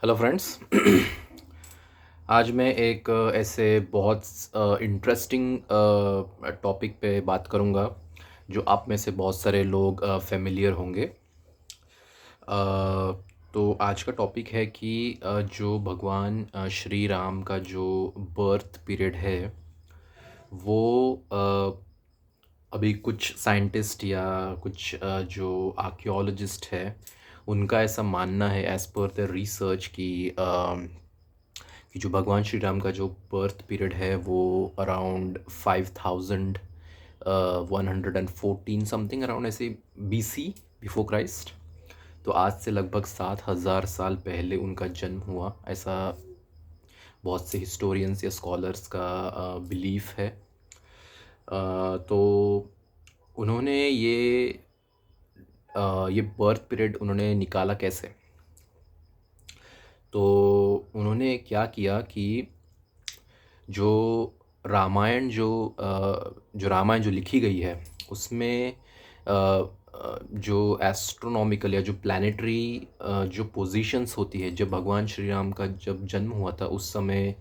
Hello friends. आज मैं एक ऐसे बहुत इंटरेस्टिंग टॉपिक पे बात करूंगा जो आप में से बहुत सारे लोग फेमिलियर होंगे। तो आज का टॉपिक है कि जो भगवान श्री राम का जो बर्थ पीरियड है वो अभी कुछ साइंटिस्ट या कुछ जो आर्कियोलॉजिस्ट है उनका ऐसा मानना है एज़ पर द रिसर्च कि जो भगवान श्री राम का जो बर्थ पीरियड है वो अराउंड 5114 समथिंग अराउंड ऐसे बीसी, बिफोर क्राइस्ट। तो आज से लगभग 7000 साल पहले उनका जन्म हुआ, ऐसा बहुत से हिस्टोरियंस या स्कॉलर्स का बिलीफ है। तो उन्होंने ये बर्थ पीरियड उन्होंने निकाला कैसे? तो उन्होंने क्या किया कि जो रामायण जो रामायण जो लिखी गई है उसमें जो एस्ट्रोनॉमिकल या जो प्लानिटरी जो पोजीशंस होती है, जब भगवान श्री राम का जब जन्म हुआ था उस समय,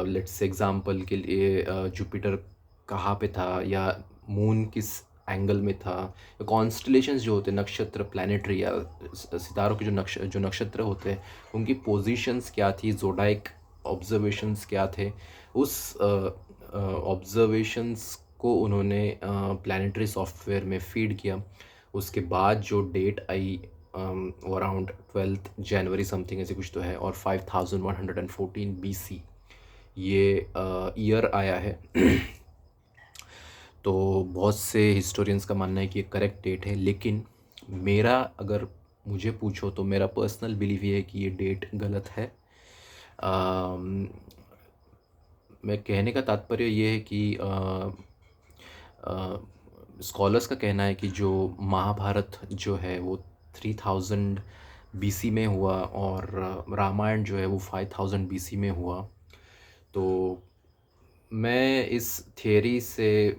लेट्स एग्जांपल के लिए जुपिटर कहाँ पे था या मून किस एंगल में था, कॉन्स्टलेशंस जो होते हैं, नक्षत्र प्लानिटरी या सितारों के जो नक्षत्र होते हैं उनकी पोजीशंस क्या थी, जोडाइक ऑब्जर्वेशंस क्या थे, उस ऑब्जर्वेशंस को उन्होंने प्लानिटरी सॉफ्टवेयर में फीड किया। उसके बाद जो डेट आई वो अराउंड 12 जनवरी समथिंग ऐसे कुछ तो है, और 5114 बीसी ये ईयर आया है। तो बहुत से हिस्टोरियंस का मानना है कि ये करेक्ट डेट है, लेकिन मेरा अगर मुझे पूछो तो मेरा पर्सनल बिलीव ये है कि ये डेट गलत है। मैं कहने का तात्पर्य ये है कि स्कॉलर्स का कहना है कि जो महाभारत जो है वो 3000 बीसी में हुआ और रामायण जो है वो 5000 बीसी में हुआ। तो मैं इस थियरी से,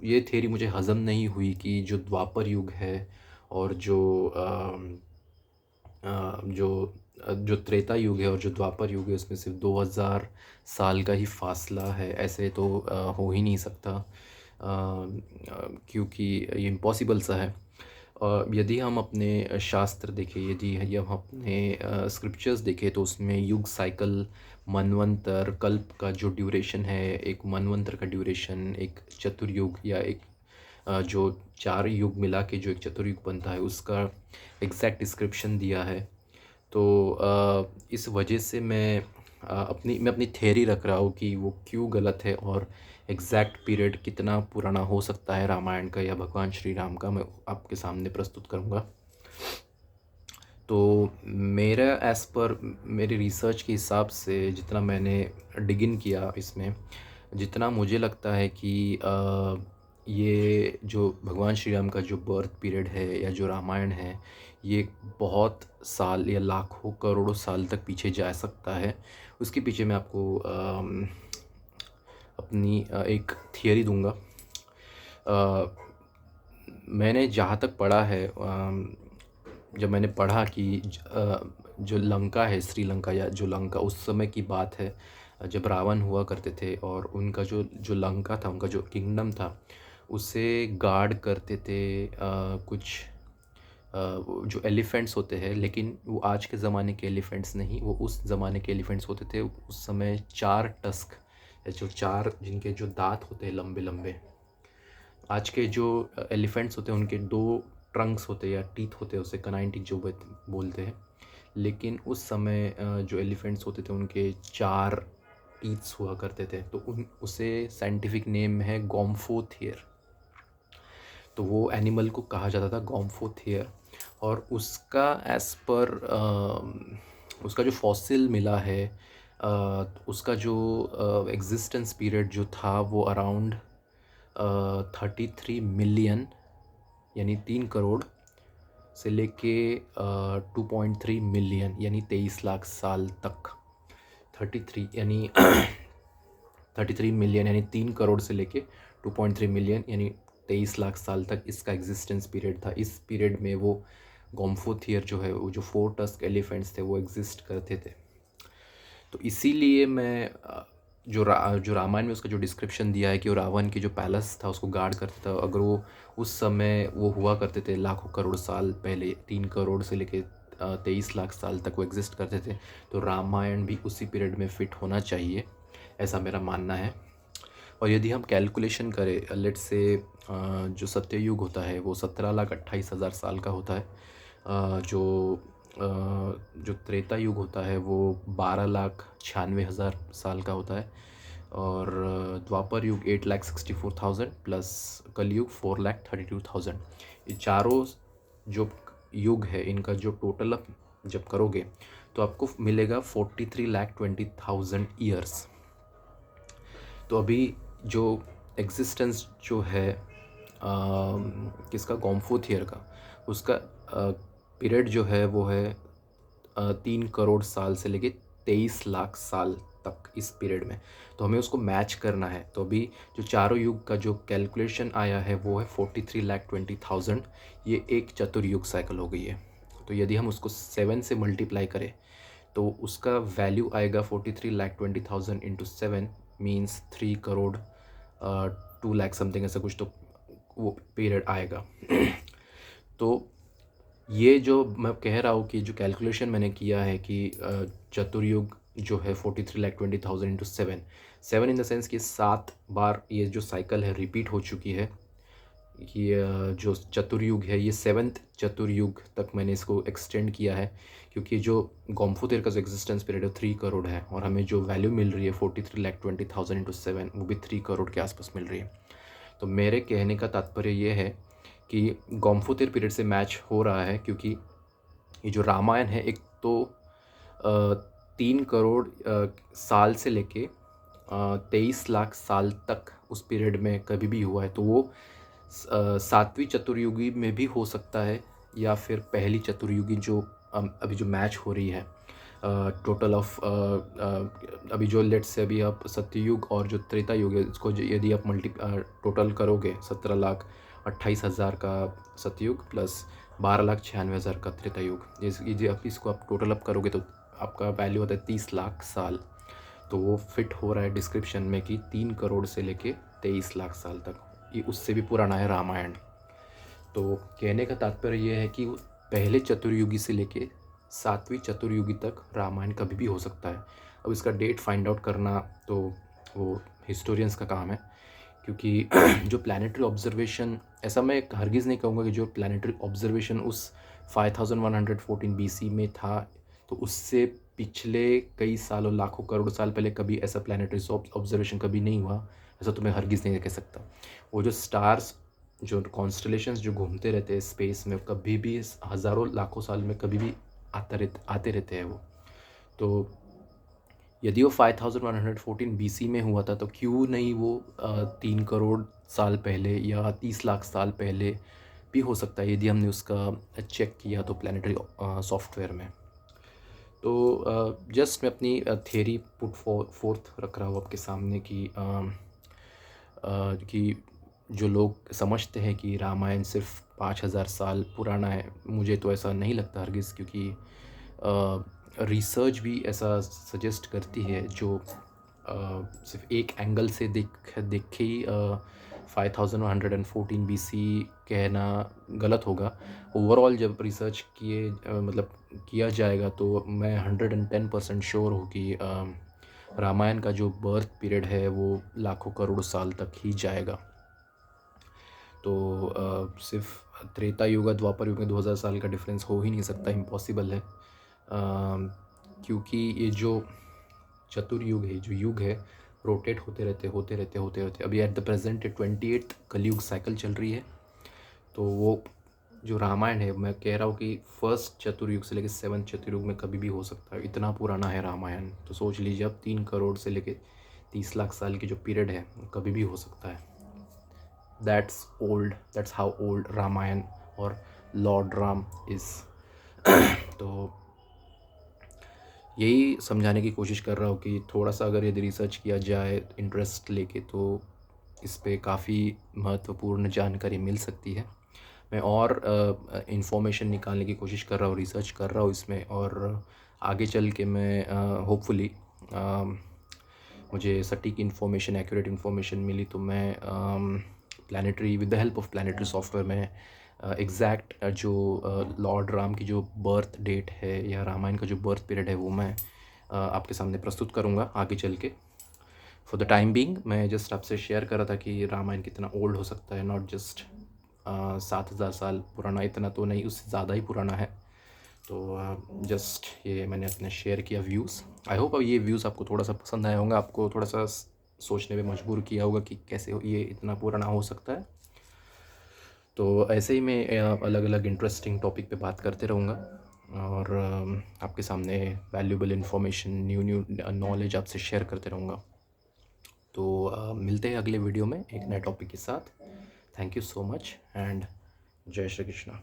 ये थियरी मुझे हज़म नहीं हुई कि जो द्वापर युग है और जो त्रेता युग है और जो द्वापर युग है उसमें सिर्फ 2000 साल का ही फासला है, ऐसे तो हो ही नहीं सकता, क्योंकि ये इम्पॉसिबल सा है। यदि हम अपने शास्त्र देखें, यदि हम अपने स्क्रिप्चर्स देखें तो उसमें युग साइकिल, मनवंतर, कल्प का जो ड्यूरेशन है, एक मनवंतर का ड्यूरेशन, एक चतुर्युग या एक जो 4 युग मिला के जो एक चतुर्युग बनता है उसका एग्जैक्ट डिस्क्रिप्शन दिया है। तो इस वजह से मैं अपनी थ्योरी रख रहा हूँ कि वो क्यों गलत है और एग्जैक्ट पीरियड कितना पुराना हो सकता है रामायण का या भगवान श्री राम का, मैं आपके सामने प्रस्तुत करूँगा। तो मेरा एज़ पर मेरी रिसर्च के हिसाब से जितना मैंने डिग इन किया इसमें, जितना मुझे लगता है कि ये जो भगवान श्री राम का जो बर्थ पीरियड है या जो रामायण है, ये बहुत साल या लाखों करोड़ों साल तक पीछे जा सकता है। उसके पीछे मैं आपको अपनी एक थियरी दूंगा। मैंने जहाँ तक पढ़ा है, जब मैंने पढ़ा कि जो लंका है, श्रीलंका या जो लंका, उस समय की बात है जब रावण हुआ करते थे और उनका जो जो लंका था, उनका जो किंगडम था उसे गार्ड करते थे कुछ जो एलिफेंट्स होते हैं, लेकिन वो आज के ज़माने के एलिफेंट्स नहीं, वो उस ज़माने के एलिफेंट्स होते थे। उस समय 4 टस्क या जो 4 जिनके जो दाँत होते हैं लंबे लंबे, आज के जो एलिफेंट्स होते हैं उनके 2 ट्रंक्स होते हैं या टीथ होते हैं, उसे कनाइन टीथ जो बोलते हैं। लेकिन उस समय जो एलिफेंट्स होते थे उनके 4 टीथ्स हुआ करते थे, तो उसे साइंटिफिक नेम है गोम्फोथियर। तो वो एनिमल को कहा जाता था गोम्फोथियर, और उसका एज पर उसका जो फॉसिल मिला है, उसका जो एग्जिस्टेंस पीरियड जो था वो अराउंड 33 मिलियन यानी 3 करोड़ से लेके 2.3 मिलियन यानी 23 लाख साल तक। 33 यानी 33 मिलियन यानी 3 करोड़ से लेके 2.3 मिलियन यानी 23 लाख साल तक इसका एग्जिस्टेंस पीरियड था। इस पीरियड में वो गोम्फोथियर जो है, वो जो 4 टस्क एलिफेंट्स थे वो एग्जिस्ट करते थे। तो इसीलिए मैं जो रामायण में उसका जो डिस्क्रिप्शन दिया है कि वो रावण की जो पैलेस था उसको गार्ड करता था, अगर वो उस समय वो हुआ करते थे लाखों करोड़ साल पहले, 3 करोड़ से लेके 23 लाख साल तक वो एग्जिस्ट करते थे, तो रामायण भी उसी पीरियड में फिट होना चाहिए, ऐसा मेरा मानना है। और यदि हम कैलकुलेशन करें, लेट्स से जो सत्ययुग होता है वो 17,28,000 साल का होता है, जो त्रेता युग होता है वो 12,96,000 साल का होता है, और द्वापर युग 8,64,000 प्लस कलयुग 4,32,000। ये चारों जो युग है इनका जो टोटल आप जब करोगे तो आपको मिलेगा 43,20,000 ईयर्स। तो अभी जो एग्जिस्टेंस जो है किसका, गोम्फोथियर का, उसका पीरियड जो है वो है 3 करोड़ साल से लेके 23 लाख साल तक इस पीरियड में। तो हमें उसको मैच करना है। तो अभी जो चारों युग का जो कैलकुलेशन आया है वो है 43,20,000। ये एक चतुर्युग साइकिल हो गई है। तो यदि हम उसको 7 से मल्टीप्लाई करें तो उसका वैल्यू आएगा 43,20,000 into 7 means 3 crore 2 lakh something, ऐसा कुछ तो वो पीरियड आएगा। तो ये जो मैं कह रहा हूँ कि जो कैलकुलेशन मैंने किया है कि चतुर्युग जो है 43,20,000 इंटू 7 इन द सेंस कि 7 बार ये जो साइकिल है रिपीट हो चुकी है। ये जो चतुर्युग है ये 7th चतुर्युग तक मैंने इसको एक्सटेंड किया है, क्योंकि जो गोम्फोथियर का जो एग्जिस्टेंस पीरियड है 3 करोड़ है, और हमें जो वैल्यू मिल रही है 43,20,000 इंटू 7 वो भी 3 करोड़ के आसपास मिल रही है। तो मेरे कहने का तात्पर्य ये है कि गोम्फोथियर पीरियड से मैच हो रहा है, क्योंकि ये जो रामायण है एक तो 3 करोड़ साल से लेके 23 लाख साल तक उस पीरियड में कभी भी हुआ है। तो वो 7वीं चतुर्युगी में भी हो सकता है, या फिर पहली चतुर्युगी जो अभी जो मैच हो रही है टोटल ऑफ अभी जो लेट्स से अभी आप सत्ययुग और जो त्रेता युग है इसको यदि आप टोटल करोगे 17,28,000 का सतयुग प्लस 12,96,000 का त्रेता युग, ये आप इसको आप टोटल अप करोगे तो आपका वैल्यू होता है 30 लाख साल। तो वो फिट हो रहा है डिस्क्रिप्शन में कि 3 करोड़ से लेके 23 लाख साल तक, ये उससे भी पुराना है रामायण। तो कहने का तात्पर्य ये है कि पहले चतुर्युगी से लेके 7वीं चतुर्युगी तक रामायण कभी भी हो सकता है। अब इसका डेट फाइंड आउट करना तो वो हिस्टोरियंस का काम है, क्योंकि जो प्लानिटरी ऑब्जर्वेशन, ऐसा मैं हरगिज़ नहीं कहूँगा कि जो प्लानिटरी ऑब्जर्वेशन उस 5114 BC में था, तो उससे पिछले कई सालों लाखों करोड़ साल पहले कभी ऐसा प्लानिटरी ऑब्जर्वेशन कभी नहीं हुआ, ऐसा तो मैं हरगिज़ नहीं कह सकता। वो जो स्टार्स, जो कॉन्स्टलेशंस जो घूमते रहते हैं स्पेस में, कभी भी हज़ारों लाखों साल में कभी भी आते रहते हैं वो। तो यदि वो 5114 BC में हुआ था तो क्यों नहीं वो 3 करोड़ साल पहले या 30 लाख साल पहले भी हो सकता है, यदि हमने उसका चेक किया तो प्लानिटरी सॉफ्टवेयर में। तो जस्ट मैं अपनी थियरी पुट फोर्थ रख रहा हूँ आपके सामने कि जो लोग समझते हैं कि रामायण सिर्फ 5,000 साल पुराना है, मुझे तो ऐसा नहीं लगता हरगिज़, क्योंकि रिसर्च भी ऐसा सजेस्ट करती है जो सिर्फ एक एंगल से देख के ही 5114 BC कहना गलत होगा। ओवरऑल जब रिसर्च मतलब किया जाएगा तो मैं 110% श्योर हूँ कि रामायण का जो बर्थ पीरियड है वो लाखों करोड़ साल तक ही जाएगा। तो सिर्फ त्रेता युग और द्वापर युग में 2000 साल का डिफरेंस हो ही नहीं सकता, इम्पॉसिबल है। क्योंकि ये जो चतुर्युग है, जो युग है, रोटेट होते रहते अभी एट द प्रेजेंट 28th कलयुग साइकिल चल रही है। तो वो जो रामायण है, मैं कह रहा हूँ कि फर्स्ट चतुर्युग से लेकर 7th चतुर्युग में कभी भी हो सकता है, इतना पुराना है रामायण। तो सोच लीजिए अब 3 करोड़ से लेकर 30 लाख साल की जो पीरियड है कभी भी हो सकता है। That's old, that's how old Ramayana और लॉर्ड राम इज़। तो यही समझाने की कोशिश कर रहा हूँ कि थोड़ा सा अगर यदि रिसर्च किया जाए इंटरेस्ट लेके तो इस पे काफ़ी महत्वपूर्ण जानकारी मिल सकती है। मैं और इन्फॉर्मेशन निकालने की कोशिश कर रहा हूँ, रिसर्च कर रहा हूँ इसमें, और आगे चल के मैं होपफुली मुझे सटीक इन्फॉर्मेशन, एक्यूरेट इन्फॉर्मेशन मिली तो मैं planetary, with the help of planetary software में एग्जैक्ट जो लॉर्ड राम की जो बर्थ डेट है या रामायण का जो बर्थ पीरियड है वो मैं आपके सामने प्रस्तुत करूँगा आगे चल के। फॉर द टाइम बीइंग मैं जस्ट आपसे शेयर कर रहा था कि रामायण कितना ओल्ड हो सकता है, नॉट जस्ट 7,000 साल पुराना, इतना तो नहीं, उससे ज़्यादा ही पुराना है। तो जस्ट ये मैंने अपने शेयर किया व्यूज़। आई होप ये व्यूज़ आपको थोड़ा सा पसंद आया होगा, आपको थोड़ा सा सोचने में मजबूर किया होगा कि कैसे ये इतना पुराना हो सकता है। तो ऐसे ही मैं अलग अलग इंटरेस्टिंग टॉपिक पे बात करते रहूँगा, और आपके सामने valuable information, new new knowledge आपसे शेयर करते रहूँगा। तो मिलते हैं अगले वीडियो में एक नए टॉपिक के साथ। Thank you so much and जय श्री कृष्णा।